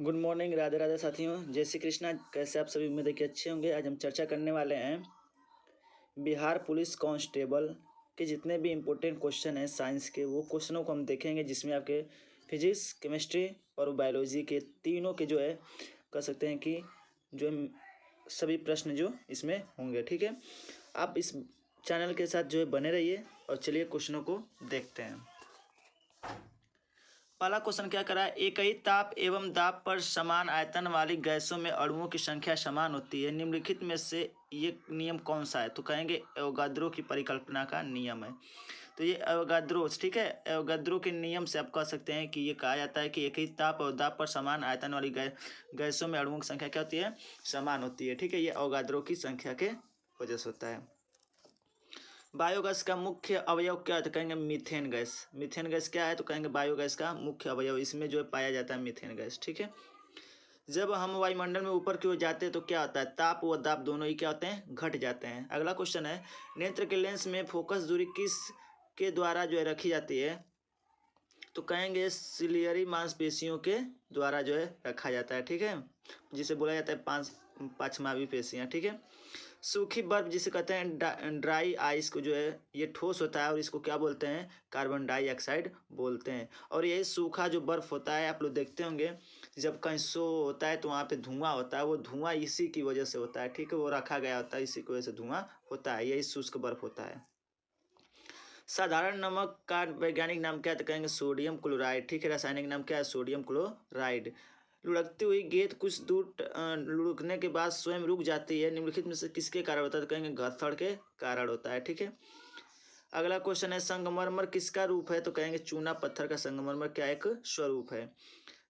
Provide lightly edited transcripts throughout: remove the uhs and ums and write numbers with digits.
Good morning, Radhe Radhe साथियों। जय श्री कृष्णा। कैसे आप सभी? उम्मीद है कि अच्छे होंगे। आज हम चर्चा करने वाले हैं बिहार पुलिस कांस्टेबल के जितने भी इम्पोर्टेंट क्वेश्चन हैं साइंस के, वो क्वेश्चनों को हम देखेंगे, जिसमें आपके फिजिक्स, केमिस्ट्री और बायोलॉजी के तीनों के जो है कह सकते हैं कि जो सभी प्रश्न जो इसमें होंगे। ठीक है, आप इस चैनल के साथ जो है बने रहिए और चलिए क्वेश्चनों को देखते हैं। पहला क्वेश्चन क्या करा है? एक ही ताप एवं दाब पर समान आयतन वाली गैसों में अणुओं की संख्या समान होती है। निम्नलिखित में से ये नियम कौन सा है? तो कहेंगे एवोगाद्रो की परिकल्पना का नियम है। तो ये एवोगाद्रो, ठीक है, एवोगाद्रो के नियम से आप कह सकते हैं कि ये कहा जाता है कि एक ही ताप और दाब पर समान आयतन वाली गैसों में अणुओं की संख्या क्या होती है? समान होती है। ठीक है, ये एवोगाद्रो की संख्या के वजह से होता है। बायोगैस का मुख्य अवयव क्या है? तो कहेंगे मीथेन गैस। मीथेन गैस क्या है? तो कहेंगे बायोगैस का मुख्य अवयव, इसमें जो पाया जाता है मीथेन गैस। ठीक है, जब हम वायुमंडल में ऊपर की ओर जाते हैं तो क्या होता है? ताप व दाब दोनों ही क्या होते हैं? घट जाते हैं। अगला क्वेश्चन है, नेत्र के लेंस में फोकस दूरी किस के द्वारा जो है रखी जाती है? तो कहेंगे सिलियरी मांसपेशियों के द्वारा जो है रखा जाता है। ठीक है, जिसे बोला जाता है पांचमावी पेशियां। ठीक है, सूखी बर्फ जिसे कहते हैं ड्राई आइस को जो है ये ठोस होता है और इसको क्या बोलते हैं? कार्बन डाइऑक्साइड बोलते हैं। और यही सूखा जो बर्फ होता है, आप लोग देखते होंगे जब कहीं शो होता है तो वहाँ पे धुआं होता है, वो धुआं इसी की वजह से होता है। ठीक है, वो रखा गया होता है, इसी की वजह से धुआं होता है, यही शुष्क बर्फ होता है। साधारण नमक का वैज्ञानिक नाम क्या है? तो कहेंगे सोडियम क्लोराइड। ठीक है, रासायनिक नाम क्या है? Sodium chloride. लुढ़कती हुई गेंद कुछ दूर लुढ़कने के बाद स्वयं रुक जाती है। निम्नलिखित में से किसके कारण होता है? तो कहेंगे घर्षण के कारण होता है। ठीक है, अगला क्वेश्चन है, संगमरमर किसका रूप है? तो कहेंगे चूना पत्थर का संगमरमर क्या एक स्वरूप है।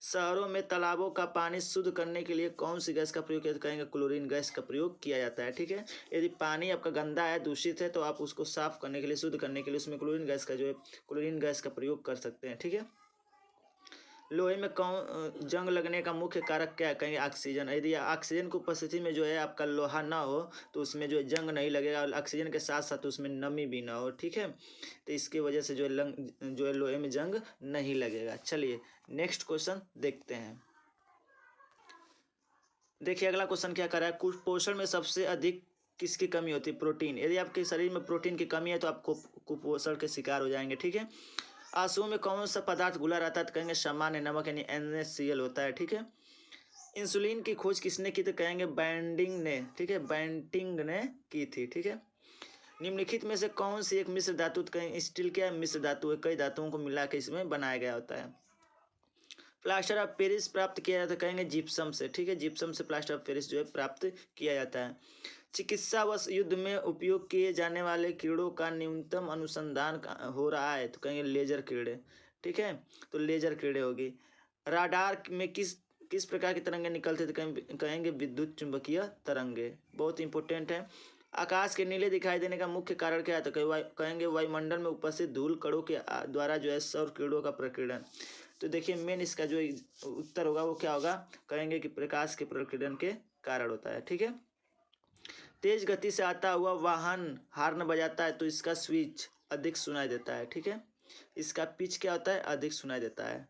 शहरों में तालाबों का पानी शुद्ध करने के लिए कौन सी गैस का प्रयोग किया? तो कहेंगे क्लोरीन गैस का प्रयोग किया जाता है। ठीक है, यदि पानी आपका गंदा है, दूषित है, तो आप उसको साफ करने के लिए, शुद्ध करने के लिए उसमें क्लोरीन गैस का जो है क्लोरीन गैस का प्रयोग कर सकते हैं। ठीक है, लोहे में कौन जंग लगने का मुख्य कारक क्या है? कहेंगे ऑक्सीजन। यदि ऑक्सीजन की उपस्थिति में जो है आपका लोहा ना हो तो उसमें जो है जंग नहीं लगेगा, और ऑक्सीजन के साथ साथ उसमें नमी भी ना हो। ठीक है, तो इसकी वजह से जो है लोहे में जंग नहीं लगेगा। चलिए नेक्स्ट क्वेश्चन देखते हैं। देखिए अगला क्वेश्चन क्या कर रहा है, कुपोषण में सबसे अधिक किसकी कमी होती है? प्रोटीन। यदि आपके शरीर में प्रोटीन की कमी है तो आप कुपोषण के शिकार हो जाएंगे। ठीक है, आंसुओं में कौन सा पदार्थ घुला रहता है? तो कहेंगे सामान्य नमक यानी NaCl होता है। ठीक है, इंसुलिन की खोज किसने की? तो कहेंगे बैंडिंग ने। ठीक है, बैंटिंग ने की थी। ठीक है, निम्नलिखित में से कौन सी एक मिश्र धातु? तो कहेंगे स्टील क्या मिश्र धातु है, कई धातुओं को मिला के इसमें बनाया गया होता है। प्लास्टर ऑफ पेरिस प्राप्त किया जाता है? कहेंगे जिप्सम से। ठीक है, जिप्सम से प्लास्टर ऑफ पेरिस जो है प्राप्त किया जाता है। चिकित्सा व युद्ध में उपयोग किए जाने वाले कीड़ों का न्यूनतम अनुसंधान हो रहा है? तो कहेंगे लेजर कीड़े। ठीक है, तो लेजर कीड़े होगी। राडार में किस किस प्रकार की तरंगे निकलते थे? कहेंगे विद्युत चुंबकीय तरंगे। बहुत इंपॉर्टेंट है। आकाश के नीले दिखाई देने का मुख्य कारण क्या है? तो कहेंगे वायुमंडल में उपस्थित धूल कणों के द्वारा जो है सौर किरणों का प्रकीर्णन। तो देखिए मेन इसका जो उत्तर होगा वो क्या होगा? कहेंगे कि प्रकाश के प्रकीर्णन के कारण होता है। ठीक है, तेज गति से आता हुआ वाहन हार्न बजाता है तो इसका स्विच अधिक सुनाई देता है। ठीक है, इसका पिच क्या होता है? अधिक सुनाई देता है।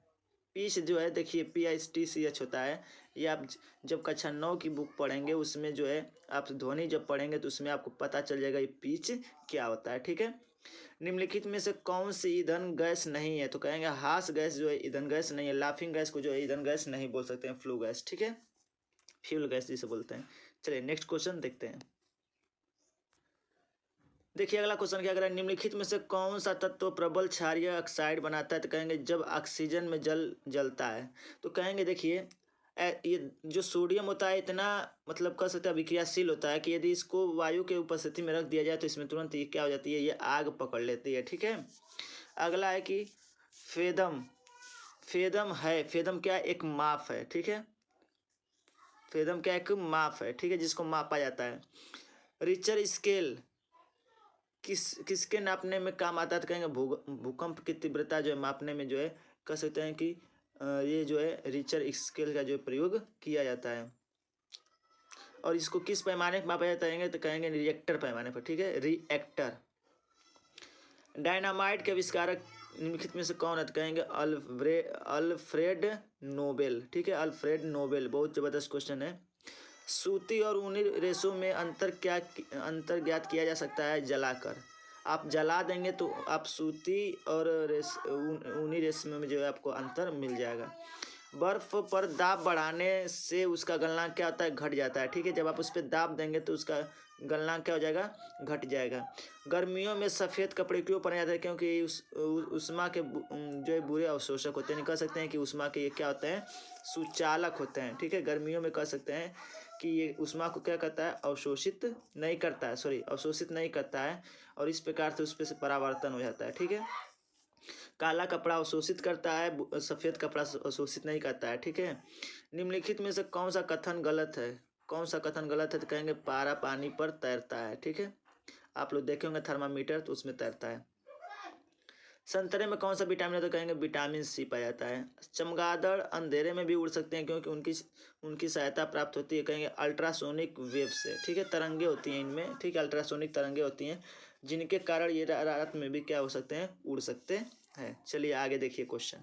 पिच जो है देखिए PICH होता है। ये आप जब कक्षा 9 की बुक पढ़ेंगे उसमें जो है आप ध्वनि जब पढ़ेंगे तो उसमें आपको पता चल जाएगा ये पिच क्या होता है। ठीक है, निम्नलिखित में से कौन सी ईंधन गैस नहीं है? तो कहेंगे हास गैस जो है ईंधन गैस नहीं है। लाफिंग गैस को जो है ईंधन गैस नहीं बोल सकते हैं, फ्लू गैस। ठीक है, फ्यूल गैस जिसे बोलते हैं। चलिए नेक्स्ट क्वेश्चन देखते हैं। देखिए अगला क्वेश्चन क्या कर रहा है, निम्नलिखित में से कौन सा तत्व प्रबल क्षारीय ऑक्साइड बनाता है? तो कहेंगे जब ऑक्सीजन में जलता है। तो कहेंगे देखिए ये जो सोडियम होता है इतना मतलब कह सकते हैं अभिक्रियाशील होता है कि यदि इसको वायु के उपस्थिति में रख दिया जाए तो इसमें तुरंत ये क्या हो जाती है? ये आग पकड़ लेती है। ठीक है, अगला है कि फेदम। फेदम है, फेदम क्या एक माप है। ठीक है, फेदम क्या एक माप है। ठीक है, जिसको मापा जाता है। रिचर स्केल किसके नापने में काम आता है? तो कहेंगे भूकंप की तीव्रता जो है मापने में जो है कह सकते हैं कि ये जो है रिचर स्केल का जो प्रयोग किया जाता है। और इसको किस पैमाने पर मापा जाता है? तो कहेंगे रिएक्टर पैमाने पर। ठीक है, रिएक्टर। डायनामाइट के आविष्कारक निम्नलिखित में से कौन है? तो कहेंगे अल्फ्रेड नोबेल। ठीक है, अल्फ्रेड नोबेल। बहुत जबरदस्त क्वेश्चन है। सूती और ऊनी रेशों में अंतर ज्ञात किया जा सकता है जलाकर। आप जला देंगे तो आप सूती और ऊनी रेशम में जो है आपको अंतर मिल जाएगा। बर्फ पर दाब बढ़ाने से उसका गलनांक क्या होता है? घट जाता है। ठीक है, जब आप उस पर दाब देंगे तो उसका गलनांक क्या हो जाएगा? घट जाएगा। गर्मियों में सफ़ेद कपड़े क्यों पहने जाते हैं? क्योंकि उष्मा के जो है बुरे अवशोषक होते हैं। नहीं कह सकते हैं कि उष्मा के ये क्या होते हैं? सुचालक होते हैं। ठीक है, गर्मियों में कह सकते हैं कि ये उष्मा को क्या करता है? अवशोषित नहीं करता है, अवशोषित नहीं करता है, और इस प्रकार से उस पर से परावर्तन हो जाता है। ठीक है, काला कपड़ा अवशोषित करता है, सफ़ेद कपड़ा अवशोषित नहीं करता है। ठीक है, निम्नलिखित में से कौन सा कथन गलत है? कौन सा कथन गलत है? तो कहेंगे पारा पानी पर तैरता है। ठीक है, आप लोग देखे होंगे थर्मामीटर, तो उसमें तैरता है। संतरे में कौन सा विटामिन है? तो कहेंगे विटामिन सी पाया जाता है। चमगादड़ अंधेरे में भी उड़ सकते हैं क्योंकि उनकी सहायता प्राप्त होती है, कहेंगे अल्ट्रासोनिक वेव से। ठीक है, तरंगे होती हैं इनमें। ठीक है, अल्ट्रासोनिक तरंगे होती हैं जिनके कारण ये रात में भी क्या हो सकते हैं? उड़ सकते हैं। चलिए आगे देखिए क्वेश्चन।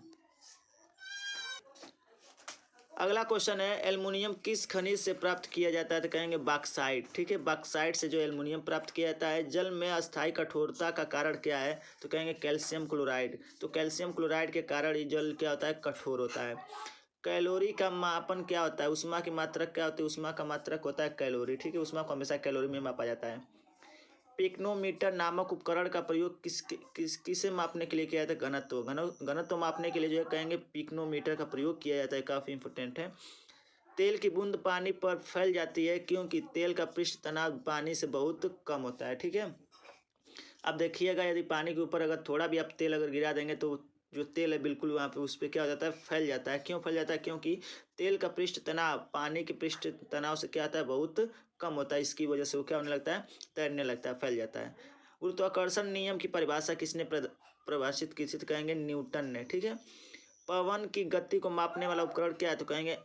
अगला क्वेश्चन है, एल्युमिनियम किस खनिज से प्राप्त किया जाता है? तो कहेंगे बॉक्साइट। ठीक है, बॉक्साइट से जो एल्युमिनियम प्राप्त किया जाता है। जल में अस्थायी कठोरता का कारण क्या है? तो कहेंगे कैल्शियम क्लोराइड। तो कैल्शियम क्लोराइड के कारण ये जल क्या होता है? कठोर होता है। कैलोरी का मापन क्या होता है? उष्मा की मात्रक क्या होती है? उष्मा का मात्रक होता है कैलोरी। ठीक है, उष्मा को हमेशा कैलोरी में मापा जाता है। पिक्नोमीटर नामक उपकरण का प्रयोग किसे मापने के लिए किया जाता है? घनत्व मापने के लिए जो है कहेंगे पिक्नोमीटर का प्रयोग किया जाता है। काफ़ी इंपॉर्टेंट है। तेल की बूंद पानी पर फैल जाती है क्योंकि तेल का पृष्ठ तनाव पानी से बहुत कम होता है। ठीक है, अब देखिएगा यदि पानी के ऊपर अगर थोड़ा भी आप तेल अगर गिरा देंगे तो जो तेल है बिल्कुल वहाँ पे उस पर क्या हो जाता है? फैल जाता है। क्यों फैल जाता है? क्योंकि तेल का पृष्ठ तनाव पानी के पृष्ठ तनाव से क्या आता है? बहुत कम होता है। इसकी वजह से वो क्या होने लगता है? तैरने लगता है, फैल जाता है। गुरुत्वाकर्षण नियम की परिभाषा किसने परिभाषित की थी? तो कहेंगे न्यूटन ने। ठीक है, पवन की गति को मापने वाला उपकरण क्या है? तो कहेंगे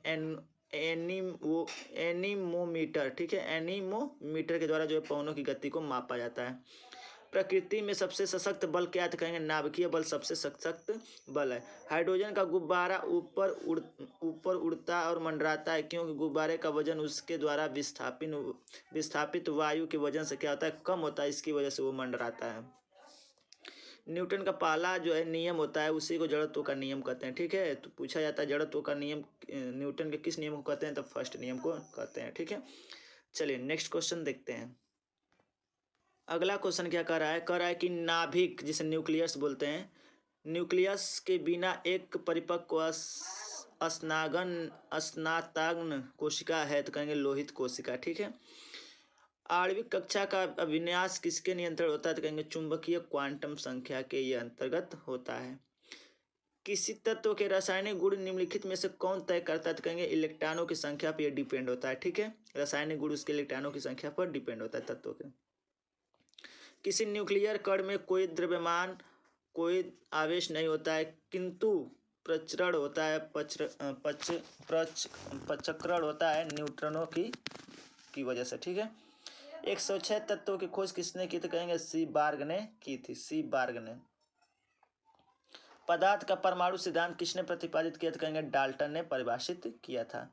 एनीमोमीटर। ठीक है, एनीमोमीटर के द्वारा जो है पवनों की गति को मापा जाता है। प्रकृति में सबसे सशक्त बल क्या है? तो कहेंगे नाभिकीय बल सबसे सशक्त बल है। हाइड्रोजन का गुब्बारा ऊपर उड़ता और मंडराता है क्योंकि गुब्बारे का वजन उसके द्वारा विस्थापित वायु के वजन से क्या होता है? कम होता है। इसकी वजह से वो मंडराता है। न्यूटन का पहला जो है नियम होता है उसी को जड़त्व का नियम कहते हैं। ठीक है, तो पूछा जाता है जड़त्व का नियम न्यूटन के किस नियम को कहते हैं? तो फर्स्ट नियम को कहते हैं। ठीक है, चलिए नेक्स्ट क्वेश्चन देखते हैं। अगला क्वेश्चन क्या कह रहा है? कह रहा है कि नाभिक जिसे न्यूक्लियस बोलते हैं, न्यूक्लियस के बिना एक परिपक्व स्नातग्न कोशिका है? तो कहेंगे लोहित कोशिका। ठीक है, आणविक कक्षा का अभिन्यास किसके नियंत्रण होता है? तो कहेंगे चुंबकीय क्वांटम संख्या के ये अंतर्गत होता है। किसी तत्व के रासायनिक गुण निम्नलिखित में से कौन तय करता है? तो कहेंगे इलेक्ट्रॉनों की संख्या पर यह डिपेंड होता है। ठीक है, रासायनिक गुण उसके इलेक्ट्रॉनों की संख्या पर डिपेंड होता है तत्व के। किसी न्यूक्लियर कण में कोई द्रव्यमान कोई आवेश नहीं होता है किंतु प्रचरण होता है प्रचक्रण होता है न्यूट्रॉनों की वजह से। ठीक है, 106 तत्वों की खोज किसने की? तो कहेंगे सी बार्ग ने की थी। सी बार्ग ने। पदार्थ का परमाणु सिद्धांत किसने प्रतिपादित किया? तो कहेंगे डाल्टन ने परिभाषित किया था।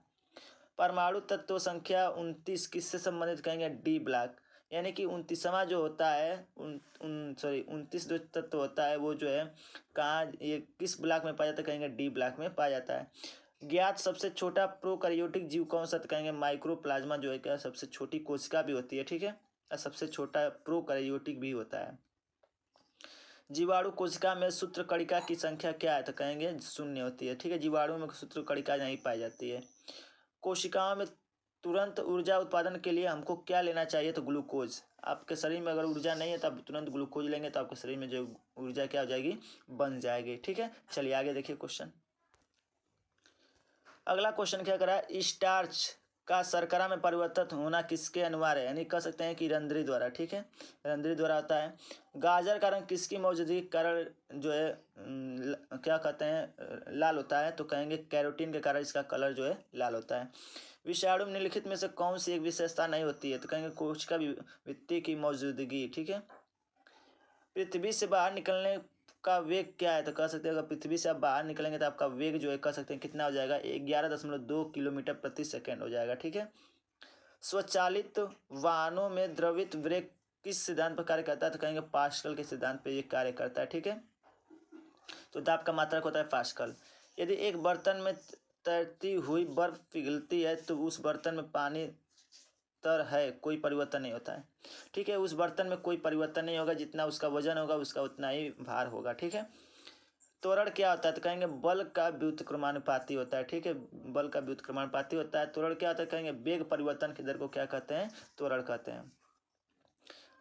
परमाणु तत्व संख्या 29 किससे संबंधित? कहेंगे डी ब्लॉक। यानी कि 29वां जो होता है 29 जो तत्व होता है वो जो है कहाँ ये किस ब्लॉक में पाया जाता है? कहेंगे डी ब्लॉक में पाया जाता है। ज्ञात सबसे छोटा प्रोकैरियोटिक जीव कौन सा? तो कहेंगे माइक्रोप्लाज्मा जो है क्या सबसे छोटी कोशिका भी होती है। ठीक है, और सबसे छोटा प्रोकैरियोटिक भी होता है। जीवाणु कोशिका में सूत्रकणिका की संख्या क्या है? तो कहेंगे 0 होती है। ठीक है, जीवाणु में सूत्रकणिका नहीं पाई जाती है। कोशिकाओं में तुरंत ऊर्जा उत्पादन के लिए हमको क्या लेना चाहिए? तो ग्लूकोज। आपके शरीर में अगर ऊर्जा नहीं है तो आप तुरंत ग्लूकोज लेंगे तो आपके शरीर में जो ऊर्जा क्या हो जाएगी? बन जाएगी। ठीक है, चलिए आगे देखिए क्वेश्चन। अगला क्वेश्चन क्या करा है? स्टार्च का शर्करा में परिवर्तित होना किसके अनिवार्य है? यानी कह सकते हैं कि रंध्री द्वारा। ठीक है, रंध्री द्वारा होता है। गाजर का रंग किसकी मौजूदगी के कारण जो है क्या कहते हैं लाल होता है? तो कहेंगे कैरोटीन के कारण इसका कलर जो है लाल होता है। विषाणु में निम्नलिखित में से कौन सी एक विशेषता नहीं होती है? तो कहेंगे कोशिका भित्ति की मौजूदगी। ठीक है, पृथ्वी से बाहर निकलने का वेग क्या है, तो कह सकते हैं अगर पृथ्वी से आप बाहर निकलेंगे तो आपका वेग जो है कह सकते हैं कितना हो जाएगा, 11.2 किलोमीटर प्रति सेकेंड हो जाएगा। ठीक है। स्वचालित वाहनों में द्रवित ब्रेक किस सिद्धांत पर कार्य करता है, तो कहेंगे पास्कल के सिद्धांत पर ये कार्य करता है। ठीक है। तो दाब का मात्रक होता है पास्कल। यदि एक बर्तन में तैरती हुई बर्फ पिघलती है तो उस बर्तन में पानी तर है, कोई परिवर्तन नहीं होता है। ठीक है। उस बर्तन में कोई परिवर्तन नहीं होगा, जितना उसका वजन होगा उसका उतना ही भार होगा। ठीक है। त्वरण क्या होता है, तो कहेंगे बल का व्युत्क्रमानुपाती होता है। ठीक है। बल का व्युत्क्रमानुपाती होता है। त्वरण क्या होता है, कहेंगे वेग परिवर्तन की दर को क्या कहते हैं, त्वरण कहते हैं।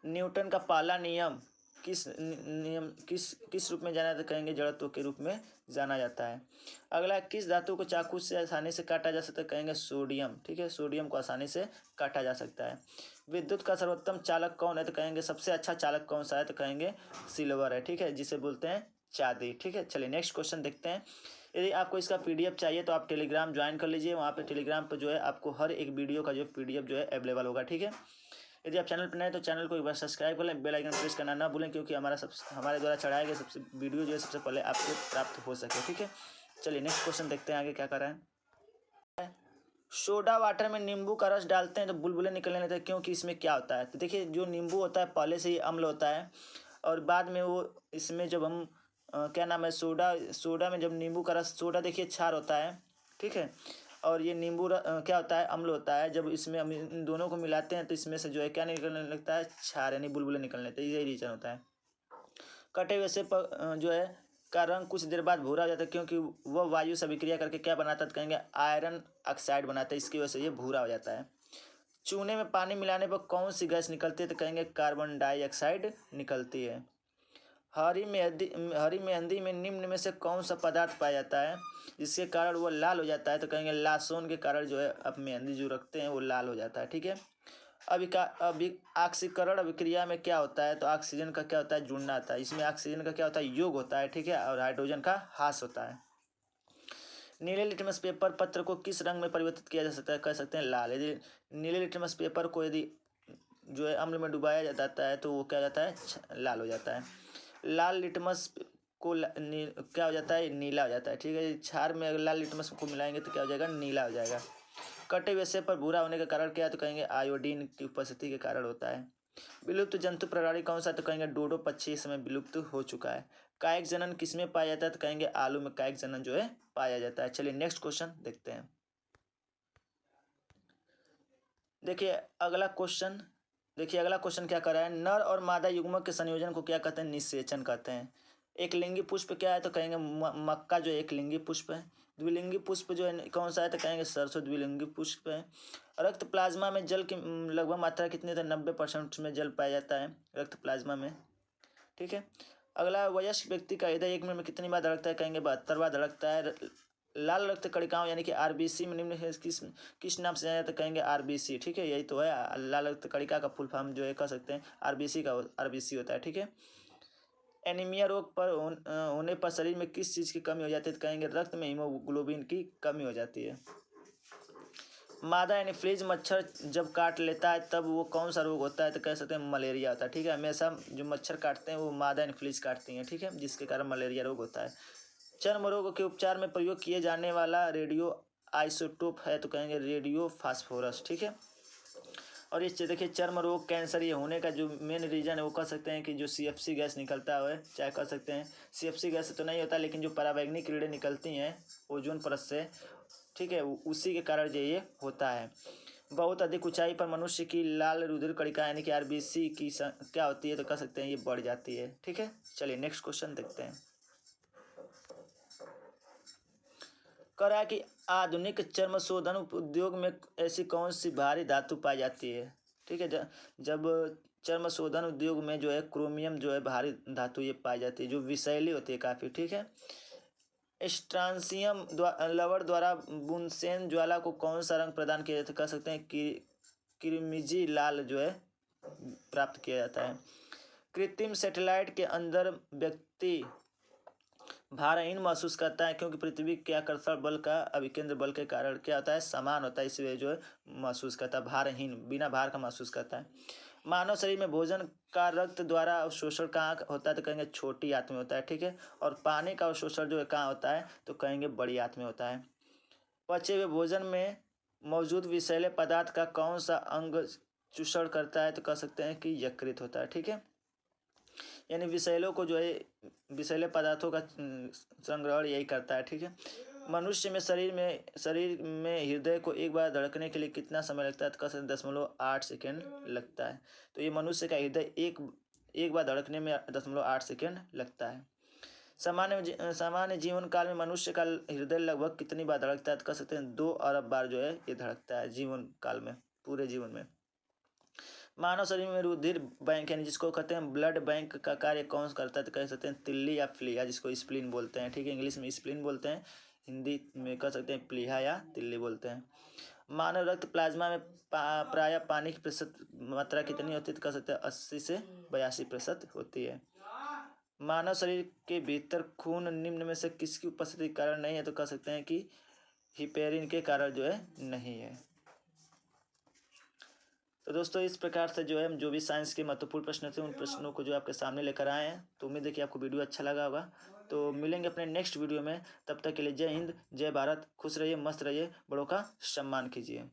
न्यूटन का पहला नियम किस रूप में जाना जाता है, कहेंगे जड़त्व के रूप में जाना जाता है। अगला, किस धातु को चाकू से आसानी से काटा जा सकता है, कहेंगे सोडियम। ठीक है। सोडियम को आसानी से काटा जा सकता है। विद्युत का सर्वोत्तम चालक कौन है, तो कहेंगे सबसे अच्छा चालक कौन सा है, तो कहेंगे सिल्वर है। ठीक है। जिसे बोलते हैं चांदी। ठीक है। चलिए नेक्स्ट क्वेश्चन देखते हैं। यदि आपको इसका पीडीएफ चाहिए तो आप टेलीग्राम ज्वाइन कर लीजिए। वहाँ पे टेलीग्राम पर जो है आपको हर एक वीडियो का जो पीडीएफ जो है अवेलेबल होगा। ठीक है। यदि आप चैनल पर नए तो चैनल को एक बार सब्सक्राइब कर लें, बेल आइकन प्रेस करना ना भूलें, क्योंकि हमारे द्वारा चढ़ाए गए सबसे वीडियो जो है सबसे पहले आपको प्राप्त हो सके। ठीक है। चलिए नेक्स्ट क्वेश्चन देखते हैं आगे क्या कर रहा है। सोडा वाटर में नींबू का रस डालते हैं तो बुलबुले निकलने लगते हैं, क्योंकि इसमें क्या होता है, तो देखिए जो नींबू होता है पहले से ही अम्ल होता है और बाद में वो इसमें जब हम क्या नाम है, सोडा में जब नींबू का रस, सोडा देखिए क्षार होता है। ठीक है। और ये नींबू क्या होता है, अम्ल होता है। जब इसमें हम इन दोनों को मिलाते हैं तो इसमें से जो है क्या निकलने लगता है, क्षार यानी बुलबुले निकलने लगते हैं। यही रीजन होता है। कटे हुए सेब पर जो है का रंग कुछ देर बाद भूरा हो जाता है, क्योंकि वह वायु से अभिक्रिया करके क्या बनाता है, तो कहेंगे आयरन ऑक्साइड बनाता है, इसकी वजह से ये भूरा हो जाता है। चूने में पानी मिलाने पर कौन सी गैस निकलती है, तो कहेंगे कार्बन डाइऑक्साइड निकलती है। हरी मेहंदी में निम्न में से कौन सा पदार्थ पाया जाता है जिसके कारण वो लाल हो जाता है, तो कहेंगे लासोन के कारण जो है अब मेहंदी जो रखते हैं वो लाल हो जाता है। ठीक है। अभी ऑक्सीकरण अभिक्रिया में क्या होता है, तो ऑक्सीजन का क्या होता है, जुड़ना आता है। इसमें ऑक्सीजन का क्या होता है, योग होता है। ठीक है। और हाइड्रोजन का ह्रास होता है। नीले लिटमस पेपर पत्र को किस रंग में परिवर्तित किया जा सकता है, कह सकते हैं लाल। यदि नीले लिटमस पेपर को यदि जो है अम्ल में डुबाया जाता है तो वो क्या जाता है, लाल हो जाता है। लाल लिटमस को क्या हो जाता है, नीला हो जाता है। ठीक है। क्षार में अगर लाल लिटमस को मिलाएंगे तो क्या हो जाएगा, नीला हो जाएगा। कटे हुए सेब पर भूरा होने का कारण क्या है, तो कहेंगे आयोडीन की उपस्थिति के कारण होता है। विलुप्त जंतु प्रणाली कौन सा, तो कहेंगे डोडो पक्षी इस समय विलुप्त हो चुका है। कायिक जनन किसमें पाया जाता है, तो कहेंगे आलू में कायिक जनन जो है पाया जाता है। चलिए नेक्स्ट क्वेश्चन देखते हैं। देखिए अगला क्वेश्चन क्या कर रहा है, नर और मादा युग्मक के संयोजन को क्या कहते हैं, निषेचन कहते हैं। एक लिंगी पुष्प क्या है, तो कहेंगे मक्का जो एक लिंगी पुष्प है। द्विलिंगी पुष्प जो है कौन सा है, तो कहेंगे सरसों द्विलिंगी पुष्प है। रक्त प्लाज्मा में जल की लगभग मात्रा कितनी है, तो 90% में जल पाया जाता है रक्त प्लाज्मा में। ठीक है। अगला, वयस्क व्यक्ति का हृदय 1 मिनट में कितनी बार धड़कता है, कहेंगे 72 बार धड़कता है। लाल रक्त कणिकाओं यानी कि आरबीसी में निम्न किस नाम से जाना जाता है, कहेंगे आरबीसी। ठीक है। यही तो है, लाल रक्त कणिका का फुल फॉर्म जो है कह सकते हैं आरबीसी होता है। ठीक है। एनीमिया रोग पर होने पर शरीर में किस चीज़ की कमी हो जाती है, तो कहेंगे रक्त में हीमोग्लोबिन की कमी हो जाती है। मादा एनीफ्लीज मच्छर जब काट लेता है तब वो कौन सा रोग होता है, तो कह सकते हैं मलेरिया होता है। ठीक है। हमेशा जो मच्छर काटते हैं वो मादा एनीफ्लीज काटती हैं। ठीक है। जिसके कारण मलेरिया रोग होता है। चर्म रोग के उपचार में प्रयोग किए जाने वाला रेडियो आइसोटोप है, तो कहेंगे रेडियो फास्फोरस। ठीक है। और इस देखिए चर्म रोग कैंसर ये होने का जो मेन रीज़न है वो कह सकते हैं कि जो सीएफसी गैस निकलता है, चाहे कह सकते हैं सीएफसी गैस तो नहीं होता, लेकिन जो पराबैंगनी किरणें निकलती हैं ओजोन परत से, ठीक है, उसी के कारण जो ये होता है। बहुत अधिक ऊंचाई पर मनुष्य की लाल रुधिर कणिका यानी कि आरबीसी की क्या होती है, तो कह सकते हैं ये बढ़ जाती है। ठीक है। चलिए नेक्स्ट क्वेश्चन देखते हैं। कह रहा है कि आधुनिक चर्म शोधन उद्योग में ऐसी कौन सी भारी धातु पाई जाती है। ठीक है। जब चर्म शोधन उद्योग में जो है क्रोमियम जो है भारी धातु ये पाई जाती है, जो विषैली होती है काफ़ी। ठीक है। स्ट्रांसियम लवण द्वारा बुनसेन ज्वाला को कौन सा रंग प्रदान किया जाता है, कह सकते हैं किरमिजी लाल जो है प्राप्त किया जाता है। कृत्रिम सैटेलाइट के अंदर व्यक्ति भारहीन महसूस करता है, क्योंकि पृथ्वी के आकर्षण बल का अभिकेंद्र बल के कारण क्या होता है, समान होता है, इसलिए जो है महसूस करता है, भारहीन बिना भार का महसूस करता है। मानव शरीर में भोजन का रक्त द्वारा अवशोषण कहाँ होता है, तो कहेंगे छोटी आंत में होता है, ठीक है। और पानी का अवशोषण जो है कहाँ होता है, तो कहेंगे बड़ी आंत में होता है। पचे हुए भोजन में मौजूद विषैले पदार्थ का कौन सा अंग चूषण करता है, तो कह सकते हैं कि यकृत होता है, ठीक है। यानी विषैलों को जो है, विषैले पदार्थों का संग्रहण यही करता है, ठीक है। मनुष्य में शरीर में हृदय को एक बार धड़कने के लिए कितना समय लगता है, तो कह सकते 0.8 सेकेंड लगता है। तो ये मनुष्य का हृदय एक बार धड़कने में 0.8 सेकेंड लगता है। सामान्य जीवन काल में मनुष्य का हृदय लगभग कितनी बार धड़कता है, तो कह सकते हैं 2 अरब बार जो है ये धड़कता है जीवन काल में, पूरे जीवन में। मानव शरीर में रुधिर बैंक यानी जिसको कहते हैं ब्लड बैंक का कार्य कौन करता है, तो कह सकते हैं तिल्ली या प्लीहा, जिसको स्प्लीन बोलते हैं, ठीक है। इंग्लिश में स्प्लीन बोलते हैं, हिंदी में कह सकते हैं प्लीहा या तिल्ली बोलते हैं। मानव रक्त प्लाज्मा में प्रायः पानी की प्रतिशत मात्रा कितनी होती है, तो कह सकते हैं 80 से 82% होती है। मानव शरीर के भीतर खून निम्न में से किसकी उपस्थिति के कारण नहीं है, तो कह सकते हैं कि हिपेरिन के कारण जो है नहीं है। तो दोस्तों इस प्रकार से जो है हम जो भी साइंस के महत्वपूर्ण प्रश्न थे उन प्रश्नों को जो आपके सामने लेकर आए हैं। तो उम्मीद है कि आपको वीडियो अच्छा लगा होगा। तो मिलेंगे अपने नेक्स्ट वीडियो में, तब तक के लिए जय हिंद, जय भारत, खुश रहिए, मस्त रहिए, बड़ों का सम्मान कीजिए।